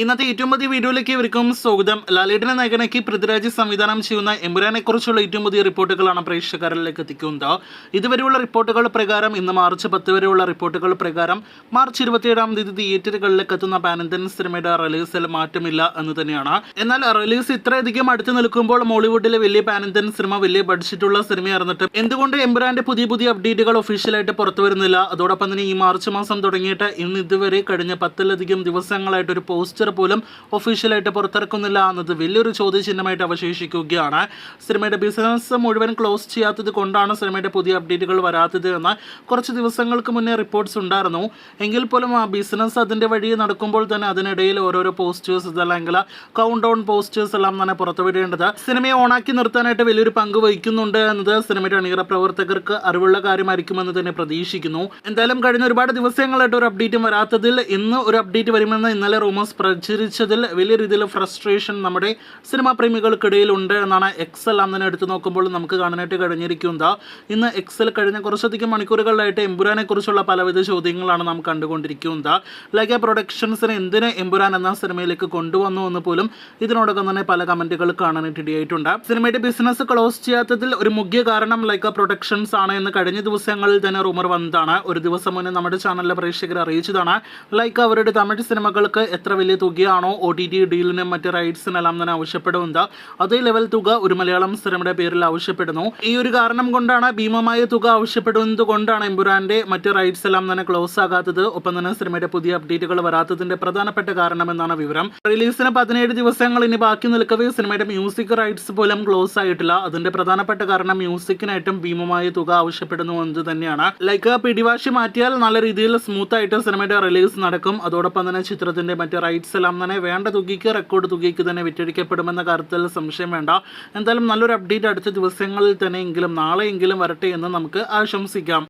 ഇന്നത്തെ ഏറ്റവും പുതിയ വീഡിയോയിലേക്ക് ഇവർക്കും സ്വാഗതം. ലാലേട്ടനെ നായകനാക്കി പൃഥ്വിരാജ് സംവിധാനം ചെയ്യുന്ന എമ്പുരാനെ കുറിച്ചുള്ള ഏറ്റവും പുതിയ റിപ്പോർട്ടുകളാണ് പ്രേക്ഷകരിലേക്ക് എത്തിക്കുന്നത്. ഇതുവരെയുള്ള റിപ്പോർട്ടുകൾ പ്രകാരം ഇന്ന് മാർച്ച് 10 വരെയുള്ള റിപ്പോർട്ടുകൾ പ്രകാരം മാർച്ച് 27-ാം തീയതി തിയേറ്ററുകളിലേക്ക് എത്തുന്ന പാൻ ഇന്ത്യൻ സിനിമയുടെ റിലീസിൽ മാറ്റമില്ല എന്ന് തന്നെയാണ്. എന്നാൽ റിലീസ് ഇത്രയധികം അടുത്ത് നിൽക്കുമ്പോൾ മോളിവുഡിലെ വലിയ പാൻ ഇന്ത്യൻ സിനിമ, വലിയ ബഡ്ജറ്റുള്ള സിനിമയായിരുന്നിട്ട് എന്തുകൊണ്ട് എമ്പുരാന്റെ പുതിയ അപ്ഡേറ്റുകൾ ഒഫീഷ്യലായിട്ട് പുറത്തു വരുന്നില്ല? അതോടൊപ്പം തന്നെ ഈ മാർച്ച് മാസം തുടങ്ങിയിട്ട് ഇന്ന് ഇതുവരെ കഴിഞ്ഞ 10-ലധികം ദിവസങ്ങളായിട്ട് ഒരു പോസ്റ്റർ പോലും ഒഫീഷ്യലായിട്ട് പുറത്തിറക്കുന്നില്ല എന്നത് വലിയൊരു ചോദ്യചിഹ്നമായിട്ട് അവശേഷിക്കുകയാണ്. സിനിമയുടെ ബിസിനസ് മുഴുവൻ ക്ലോസ് ചെയ്യാത്തത് കൊണ്ടാണ് സിനിമയുടെ പുതിയ അപ്ഡേറ്റുകൾ വരാത്തത് എന്ന് കുറച്ച് ദിവസങ്ങൾക്ക് മുന്നേ റിപ്പോർട്ട്സ് ഉണ്ടായിരുന്നു. എങ്കിൽ പോലും ആ ബിസിനസ് അതിൻ്റെ വഴി നടക്കുമ്പോൾ തന്നെ അതിനിടയിൽ ഓരോരോ പോസ്റ്റേഴ്സ് അല്ലെങ്കിൽ കൗണ്ട് ഡൗൺ പോസ്റ്റേഴ്സ് എല്ലാം തന്നെ പുറത്തുവിടേണ്ടത് സിനിമയെ ഓണാക്കി നിർത്താനായിട്ട് വലിയൊരു പങ്ക് വഹിക്കുന്നുണ്ട് എന്നത് സിനിമയുടെ അണിയറ പ്രവർത്തകർക്ക് അറിവുള്ള കാര്യമായിരിക്കുമെന്ന് തന്നെ പ്രതീക്ഷിക്കുന്നു. എന്തായാലും കഴിഞ്ഞ ഒരുപാട് ദിവസങ്ങളായിട്ട് ഒരു അപ്ഡേറ്റും വരാത്തതിൽ ഇന്ന് ഒരു അപ്ഡേറ്റ് വരുമെന്ന് ഇന്നലെ റൂമേഴ്സ് പ്രചരിച്ചതിൽ വലിയ രീതിയിൽ ഫ്രസ്ട്രേഷൻ നമ്മുടെ സിനിമാ പ്രേമികൾക്കിടയിൽ ഉണ്ട് എന്നാണ് എക്സൽ അന്ന് എടുത്തു നോക്കുമ്പോൾ നമുക്ക് കാണാനായിട്ട് കഴിഞ്ഞിരിക്കുന്നത്. ഇന്ന് എക്സൽ കഴിഞ്ഞ കുറച്ചധികം മണിക്കൂറുകളിലായിട്ട് എമ്പുരാനെ കുറിച്ചുള്ള പലവിധ ചോദ്യങ്ങളാണ് നാം കണ്ടുകൊണ്ടിരിക്കുന്നത്. ലൈക്ക പ്രൊഡക്ഷൻസിനെ എന്തിന് എമ്പുരാൻ എന്ന സിനിമയിലേക്ക് കൊണ്ടുവന്നു എന്ന് പോലും ഇതിനോടൊപ്പം തന്നെ പല കമന്റുകൾ കാണാനായിട്ട് ഇടയായിട്ടുണ്ട്. സിനിമയുടെ ബിസിനസ് ക്ലോസ് ചെയ്യാത്തതിൽ ഒരു മുഖ്യ കാരണം ലൈക്ക പ്രൊഡക്ഷൻസ് ആണ് എന്ന് കഴിഞ്ഞ ദിവസങ്ങളിൽ തന്നെ റൂമർ വന്നതാണ്. ഒരു ദിവസം മുന്നേ നമ്മുടെ ചാനലിലെ പ്രേക്ഷകർ അറിയിച്ചതാണ്. ലൈക്ക അവരുടെ തമിഴ് സിനിമകൾക്ക് എത്ര വലിയ തുകയാണോ OTT ഡീലിനും മറ്റ് റൈറ്റ്സിനെല്ലാം തന്നെ ആവശ്യപ്പെടുന്നത്, അതേ ലെവൽ തുക ഒരു മലയാളം സിനിമയുടെ പേരിൽ ആവശ്യപ്പെടുന്നു. ഈ ഒരു കാരണം കൊണ്ടാണ്, ഭീമമായ തുക ആവശ്യപ്പെടുന്നത് കൊണ്ടാണ് എമ്പുരാന്റെ മറ്റ് റൈറ്റ്സ് എല്ലാം തന്നെ ക്ലോസ് ആകാത്തത്. ഒപ്പം തന്നെ സിനിമയുടെ പുതിയ അപ്ഡേറ്റുകൾ വരാത്തതിന്റെ പ്രധാനപ്പെട്ട കാരണമെന്നാണ് വിവരം. റിലീസിന് 17 ദിവസങ്ങൾ ഇനി ബാക്കി നിൽക്കവേ സിനിമയുടെ മ്യൂസിക് റൈറ്റ്സ് പോലും ക്ലോസ് ആയിട്ടില്ല. അതിന്റെ പ്രധാനപ്പെട്ട കാരണം മ്യൂസിക്കിനായിട്ടും ഭീമമായ തുക ആവശ്യപ്പെടുന്നു എന്ന് തന്നെയാണ്. ലൈക്ക് പിടിവാശി മാറ്റിയാൽ നല്ല രീതിയിൽ സ്മൂത്ത് ആയിട്ട് സിനിമയുടെ റിലീസ് നടക്കും. അതോടൊപ്പം തന്നെ ചിത്രത്തിന്റെ മറ്റ് റൈറ്റ്സ് എല്ലാം തന്നെ വേണ്ട തുകയ്ക്ക്, റെക്കോർഡ് തുകയ്ക്ക് തന്നെ വിറ്റഴിക്കപ്പെടുമെന്ന കാര്യത്തിൽ സംശയം വേണ്ട. എന്തായാലും നല്ലൊരു അപ്ഡേറ്റ് അടുത്ത ദിവസങ്ങളിൽ തന്നെ എങ്കിലും നാളെയെങ്കിലും വരട്ടെ എന്ന് നമുക്ക് ആശംസിക്കാം.